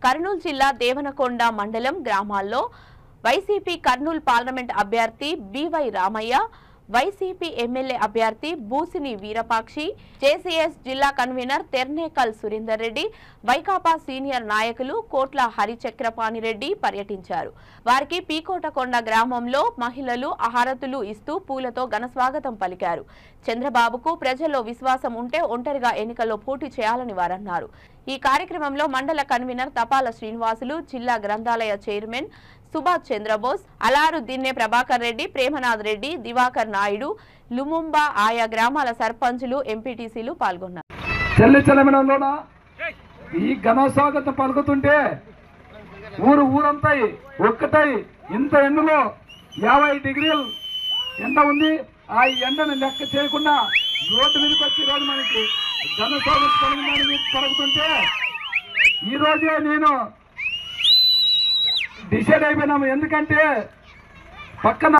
కర్నూలు జిల్లా దేవనకొండ మండలం గ్రామాల్లో వైసీపీ కర్నూలు పార్లమెంట్ అభ్యర్థి బివై రామయ్య, వైసీపీ ఎమ్మెల్యే అభ్యర్థి బూసిని వీరపాక్షి, జేసీఎస్ జిల్లా కన్వీనర్ తెర్నేకల్ సురేందర్ రెడ్డి, వైకాపా సీనియర్ నాయకులు కోట్ల హరిచక్రపాణిరెడ్డి పర్యటించారు. వారికి పీకోటకొండ గ్రామంలో మహిళలు హారతులు ఇస్తూ పూలతో ఘనస్వాగతం పలికారు. చంద్రబాబుకు ప్రజల్లో విశ్వాసం ఉంటే ఒంటరిగా ఎన్నికల్లో పోటీ చేయాలని వారన్నారు. ఈ కార్యక్రమంలో మండల కన్వీనర్ తపాల శ్రీనివాసులు, జిల్లా గ్రంథాలయ చైర్మన్ సుభాష్ చంద్రబోస్, అలారు దిన్నె ప్రభాకర్ రెడ్డి, ప్రేమనాథ్ రెడ్డి, దివాకర్ నాయుడు, లుముంబా ఆయా గ్రామాల సర్పంచులు, ఎంపీటీసీలు పాల్గొన్నారు. ఈ ఘన స్వాగతం పలుకుతుంటే ఊరంతా ఒక్కటై ఇంత ఎండలో 50 డిగ్రీలు ఎండ ఉంది. ఆ ఎండను లెక్క చేయకుండా రోడ్డు మీదకి వచ్చి రోజు మనకి ఘన స్వాగతం పలుకుతుంటే ఈ రోజే నేను డిసైడ్ అయిపోయినాము. ఎందుకంటే పక్కన